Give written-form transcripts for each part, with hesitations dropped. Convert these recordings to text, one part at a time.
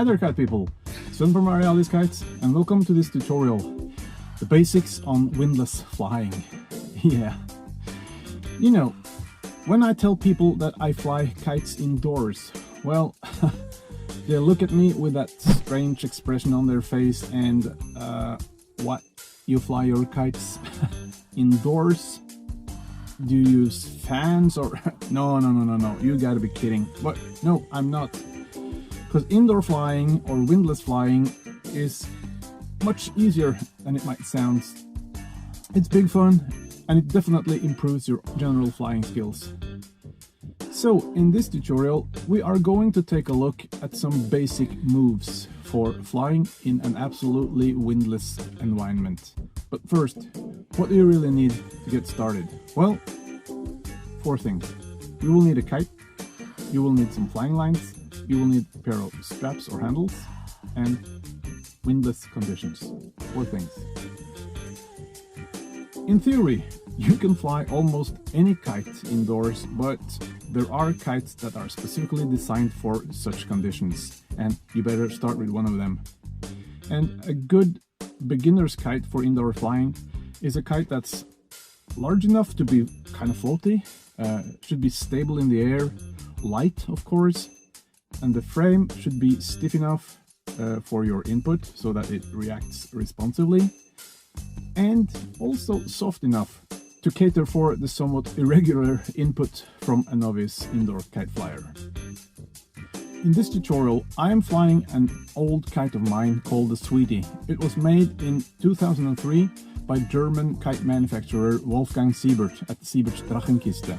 Hi there kite people, Sven from AERIALIS Kites, and welcome to this tutorial, the basics on windless flying. Yeah, you know, when I tell people that I fly kites indoors, well, they look at me with that strange expression on their face and, what, you fly your kites indoors? Do you use fans or... No, you gotta be kidding. But no, I'm not. Because indoor flying or windless flying is much easier than it might sound. It's big fun and it definitely improves your general flying skills. So in this tutorial we are going to take a look at some basic moves for flying in an absolutely windless environment. But first, what do you really need to get started? Well, 4 things. You will need a kite, you will need some flying lines, you will need a pair of straps or handles, and windless conditions. 4 things. In theory, you can fly almost any kite indoors, but there are kites that are specifically designed for such conditions, and you better start with one of them. And a good beginner's kite for indoor flying is a kite that's large enough to be kind of floaty, should be stable in the air, light of course, and the frame should be stiff enough for your input so that it reacts responsively, and also soft enough to cater for the somewhat irregular input from a novice indoor kite flyer. In this tutorial I am flying an old kite of mine called the Sweetie. It was made in 2003 by German kite manufacturer Wolfgang Siebert at Siebert's Drachenkiste.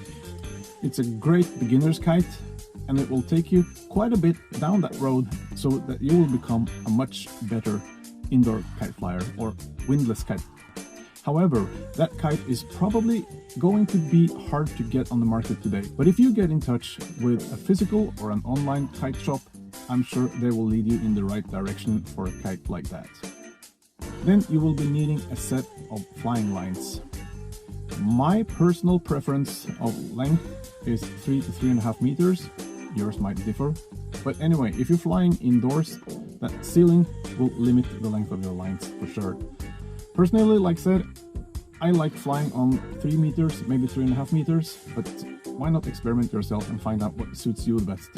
It's a great beginner's kite and it will take you quite a bit down that road so that you will become a much better indoor kite flyer or windless kite. However, that kite is probably going to be hard to get on the market today. But if you get in touch with a physical or an online kite shop, I'm sure they will lead you in the right direction for a kite like that. Then you will be needing a set of flying lines. My personal preference of length is 3 to 3.5 meters. Yours might differ. But anyway, if you're flying indoors, that ceiling will limit the length of your lines for sure. Personally, like I said, I like flying on 3 meters, maybe 3.5 meters, but why not experiment yourself and find out what suits you the best.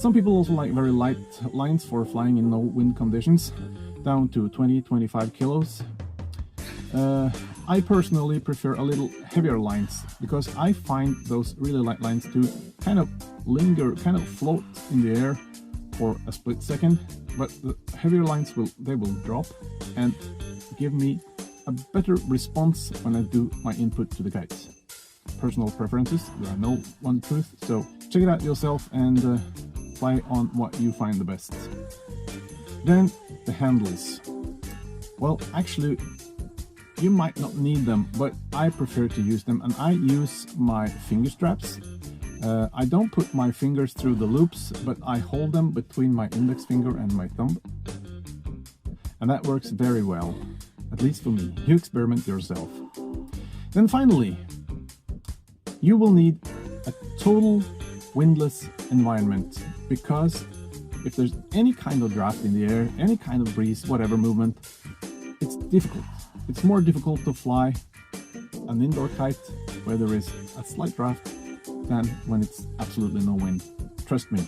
Some people also like very light lines for flying in no wind conditions, down to 20-25 kilos. I personally prefer a little heavier lines, because I find those really light lines to kind of linger, kind of float in the air for a split second, but the heavier lines will drop and give me a better response when I do my input to the kites. Personal preferences, there are no one truth, so check it out yourself and fly on what you find the best. Then the handles. Well, actually, you might not need them, but I prefer to use them, and I use my finger straps. I don't put my fingers through the loops, but I hold them between my index finger and my thumb. And that works very well, at least for me. You experiment yourself. Then finally, you will need a total windless environment, because if there's any kind of draft in the air, any kind of breeze, whatever movement, it's difficult. It's more difficult to fly an indoor kite where there is a slight draft than when it's absolutely no wind. Trust me.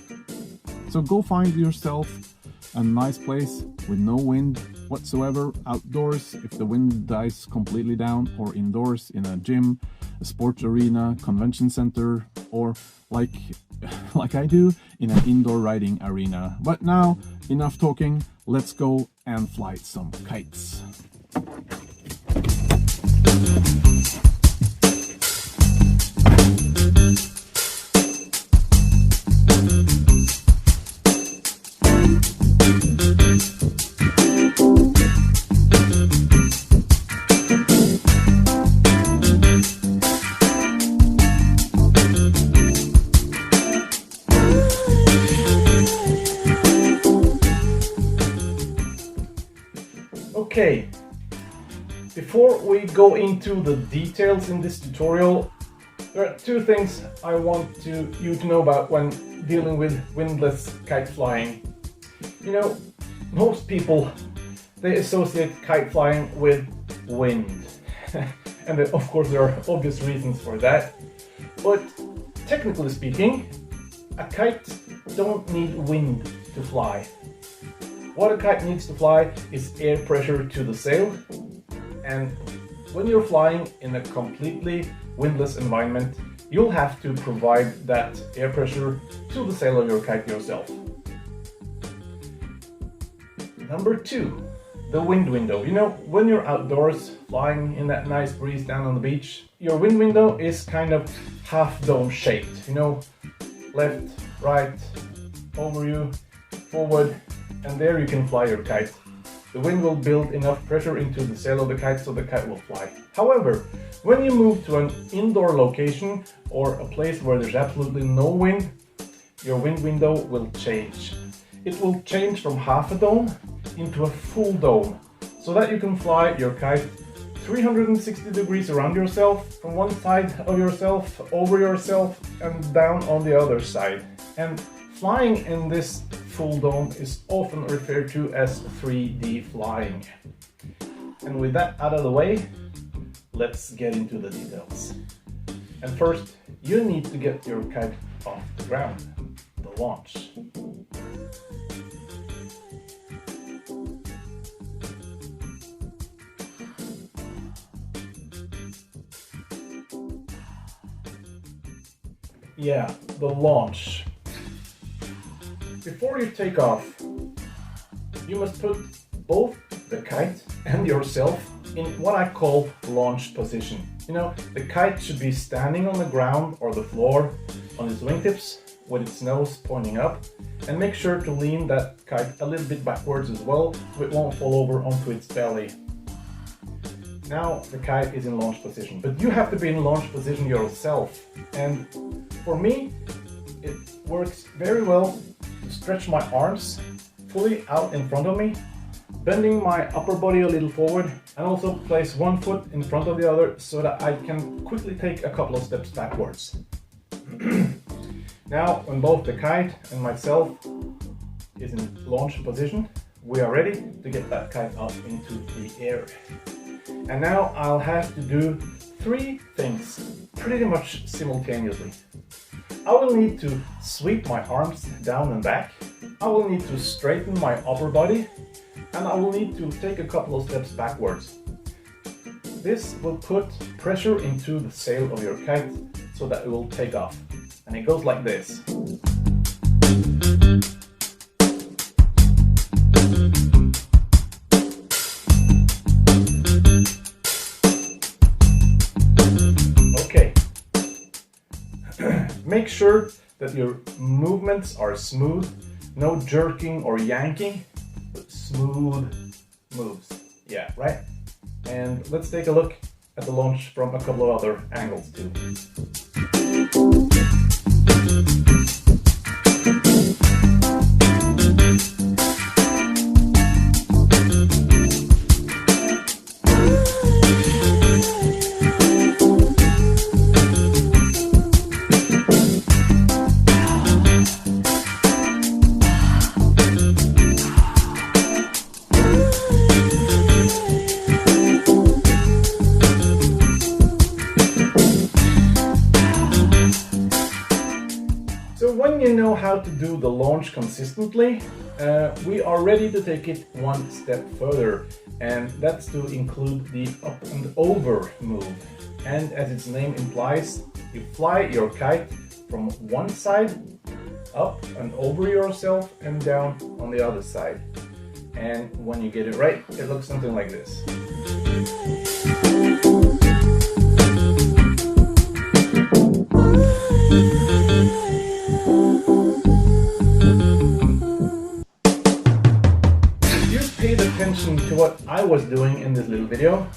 So go find yourself a nice place with no wind whatsoever outdoors, if the wind dies completely down, or indoors in a gym, a sports arena, convention center, or like I do, in an indoor riding arena. But now, enough talking, let's go and fly some kites. Okay, before we go into the details in this tutorial, there are 2 things I want you to know about when dealing with windless kite flying. You know, most people, they associate kite flying with wind. And of course there are obvious reasons for that. But technically speaking, a kite don't need wind to fly. What a kite needs to fly is air pressure to the sail. And when you're flying in a completely windless environment, you'll have to provide that air pressure to the sail of your kite yourself. Number 2, the wind window. You know, when you're outdoors flying in that nice breeze down on the beach, your wind window is kind of half dome shaped. You know, left, right, over you, forward, and there you can fly your kite. The wind will build enough pressure into the sail of the kite so the kite will fly. However, when you move to an indoor location or a place where there's absolutely no wind, your wind window will change. It will change from half a dome into a full dome, so that you can fly your kite 360 degrees around yourself, from one side of yourself, over yourself, and down on the other side. And flying in this full dome is often referred to as 3D flying. And with that out of the way, let's get into the details. And first, you need to get your kite off the ground, the launch. Yeah, the launch. Before you take off, you must put both the kite and yourself in what I call launch position. You know, the kite should be standing on the ground or the floor on its wingtips with its nose pointing up, and make sure to lean that kite a little bit backwards as well so it won't fall over onto its belly. Now the kite is in launch position, but you have to be in launch position yourself. And for me, it works very well to stretch my arms fully out in front of me, bending my upper body a little forward, and also place one foot in front of the other so that I can quickly take a couple of steps backwards. Now, when both the kite and myself is in launch position, we are ready to get that kite up into the air. And now I'll have to do 3 things pretty much simultaneously. I will need to sweep my arms down and back, I will need to straighten my upper body, and I will need to take a couple of steps backwards. This will put pressure into the sail of your kite so that it will take off. And it goes like this. Okay. Make sure that your movements are smooth, no jerking or yanking, but smooth moves. Yeah, right? And let's take a look at the launch from a couple of other angles too. So when you know how to do the launch consistently, we are ready to take it one step further, and that's to include the up and over move. And as its name implies, you fly your kite from one side up and over yourself and down on the other side. And when you get it right, it looks something like this. Attention to what I was doing in this little video,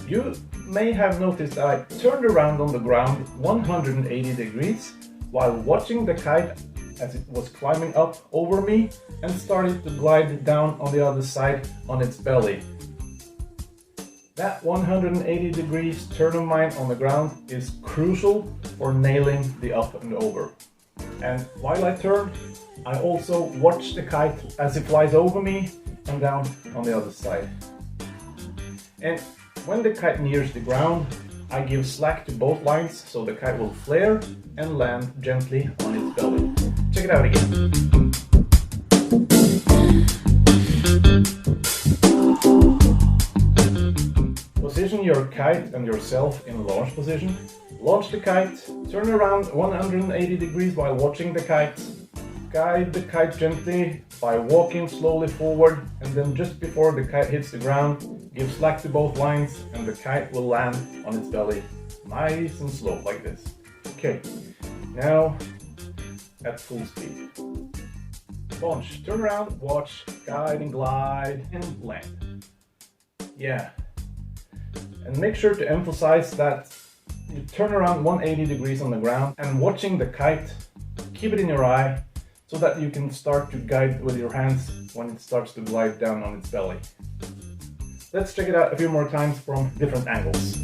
you may have noticed that I turned around on the ground 180 degrees while watching the kite as it was climbing up over me and started to glide down on the other side on its belly. That 180 degrees turn of mine on the ground is crucial for nailing the up and over. And while I turn, I also watch the kite as it flies over me and down on the other side. And when the kite nears the ground, I give slack to both lines so the kite will flare and land gently on its belly. Check it out again. Position your kite and yourself in launch position. Launch the kite, turn around 180 degrees while watching the kite. Guide the kite gently by walking slowly forward, and then just before the kite hits the ground, give slack to both lines and the kite will land on its belly. Nice and slow like this. Okay, now at full speed. Launch, turn around, watch, guide and glide and land. Yeah. And make sure to emphasize that you turn around 180 degrees on the ground and watching the kite, keep it in your eye so that you can start to guide with your hands when it starts to glide down on its belly. Let's check it out a few more times from different angles.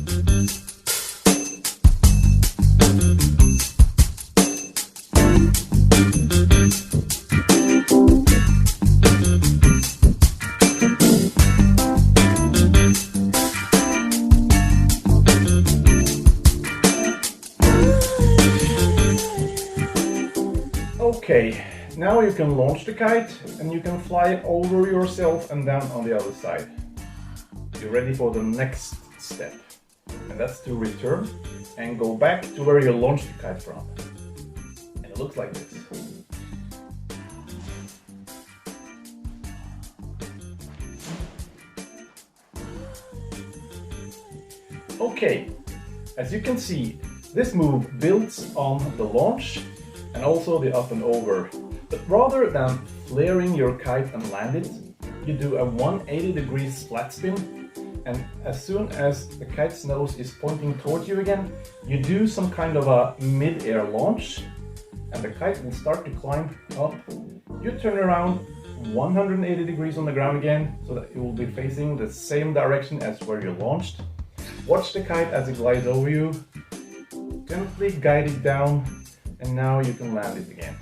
Okay, now you can launch the kite and you can fly it over yourself and down on the other side. You're ready for the next step, and that's to return and go back to where you launched the kite from. And it looks like this. Okay, as you can see, this move builds on the launch and also the up and over. But rather than flaring your kite and land it, you do a 180 degrees flat spin, and as soon as the kite's nose is pointing towards you again, you do some kind of a mid-air launch, and the kite will start to climb up. You turn around 180 degrees on the ground again, so that it will be facing the same direction as where you launched. Watch the kite as it glides over you, gently guide it down, and now you can land it again.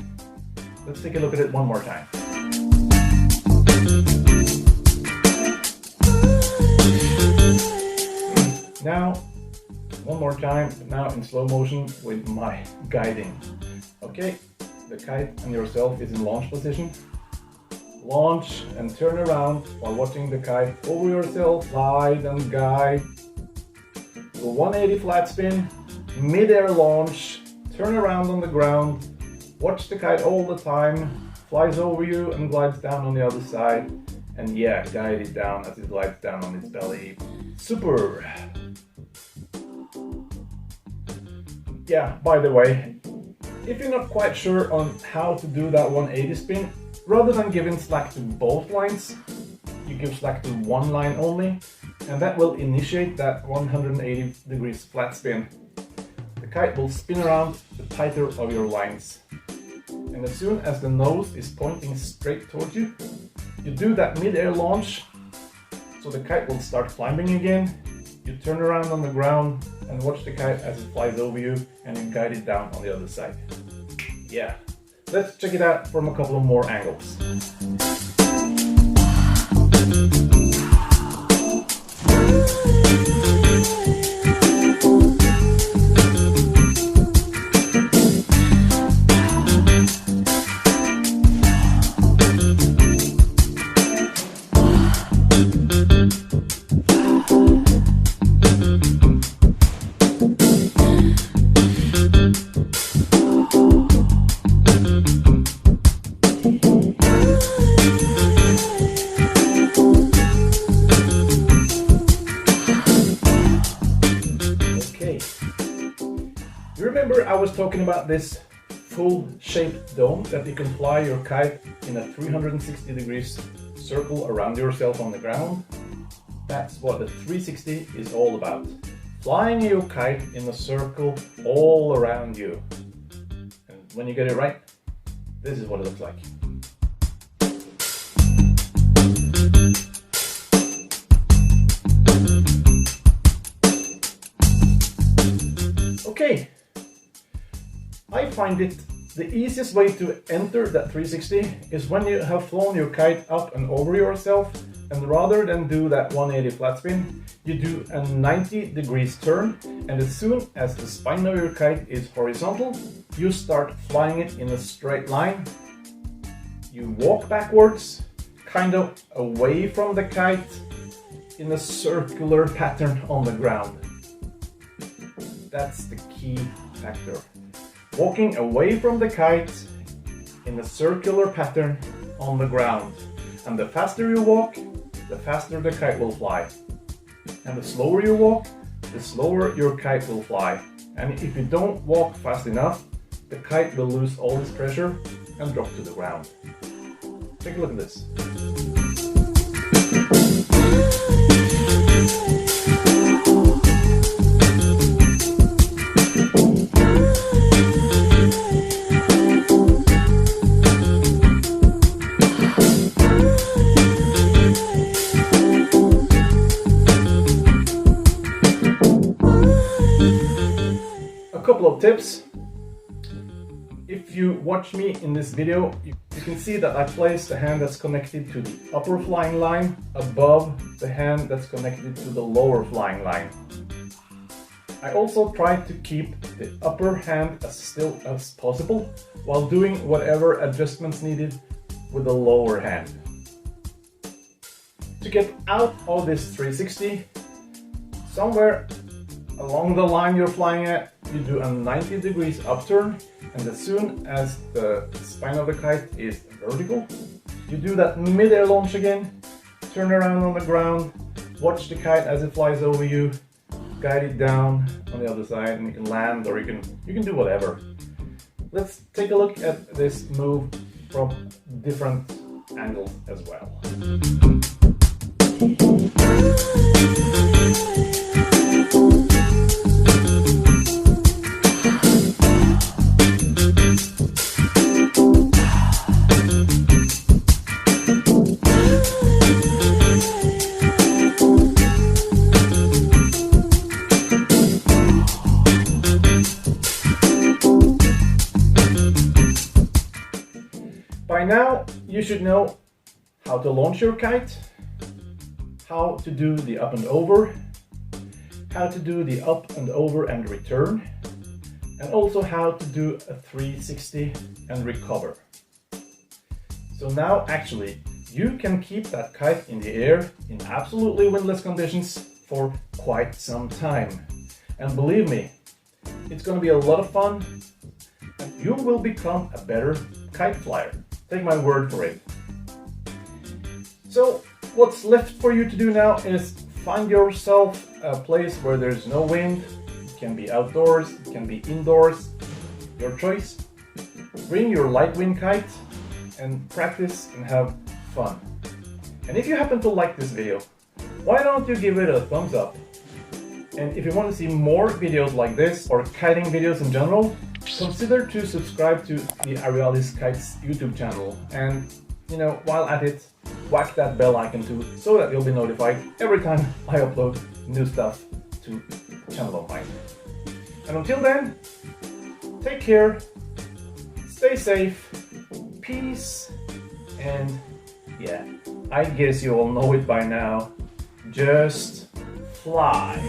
Let's take a look at it one more time. Now, one more time, now in slow motion with my guiding. Okay, the kite and yourself is in launch position. Launch and turn around while watching the kite over yourself, glide and guide. Do a 180 flat spin, mid-air launch, turn around on the ground, watch the kite all the time, flies over you and glides down on the other side, and yeah, guide it down as it glides down on its belly. Super! Yeah, by the way, if you're not quite sure on how to do that 180 spin, rather than giving slack to both lines, you give slack to one line only, and that will initiate that 180 degrees flat spin. The kite will spin around the tighter of your lines. And as soon as the nose is pointing straight towards you, you do that mid-air launch, so the kite will start climbing again. You turn around on the ground and watch the kite as it flies over you, and you guide it down on the other side. Yeah, let's check it out from a couple of more angles. Remember I was talking about this full shaped dome that you can fly your kite in a 360 degrees circle around yourself on the ground? That's what the 360 is all about. Flying your kite in a circle all around you. And when you get it right, this is what it looks like. Okay, I find it The easiest way to enter that 360 is when you have flown your kite up and over yourself, and rather than do that 180 flat spin, you do a 90 degrees turn, and as soon as the spine of your kite is horizontal, you start flying it in a straight line. You walk backwards, kind of away from the kite, in a circular pattern on the ground. That's the key factor. Walking away from the kite in a circular pattern on the ground. And the faster you walk, the faster the kite will fly. And the slower you walk, the slower your kite will fly. And if you don't walk fast enough, the kite will lose all its pressure and drop to the ground. Take a look at this. Couple of tips. If you watch me in this video, you can see that I place the hand that's connected to the upper flying line above the hand that's connected to the lower flying line. I also try to keep the upper hand as still as possible while doing whatever adjustments needed with the lower hand. To get out of this 360, somewhere along the line you're flying at, you do a 90 degrees upturn, and as soon as the spine of the kite is vertical, you do that mid-air launch again, turn around on the ground, watch the kite as it flies over you, guide it down on the other side, and you can land, or you can do whatever. Let's take a look at this move from different angles as well. By now, you should know how to launch your kite, how to do the up and over, how to do the up and over and return, and also how to do a 360 and recover. So now actually, you can keep that kite in the air in absolutely windless conditions for quite some time. And believe me, it's going to be a lot of fun, and you will become a better kite flyer. Take my word for it. So what's left for you to do now is find yourself a place where there's no wind. It can be outdoors, it can be indoors, your choice. Bring your light wind kite and practice and have fun. And if you happen to like this video, why don't you give it a thumbs up? And if you want to see more videos like this, or kiting videos in general, consider to subscribe to the AERIALIS Kites YouTube channel, and while at it, whack that bell icon too, so that you'll be notified every time I upload new stuff to the channel of mine. And until then, take care, stay safe, peace, and yeah, I guess you all know it by now, just fly.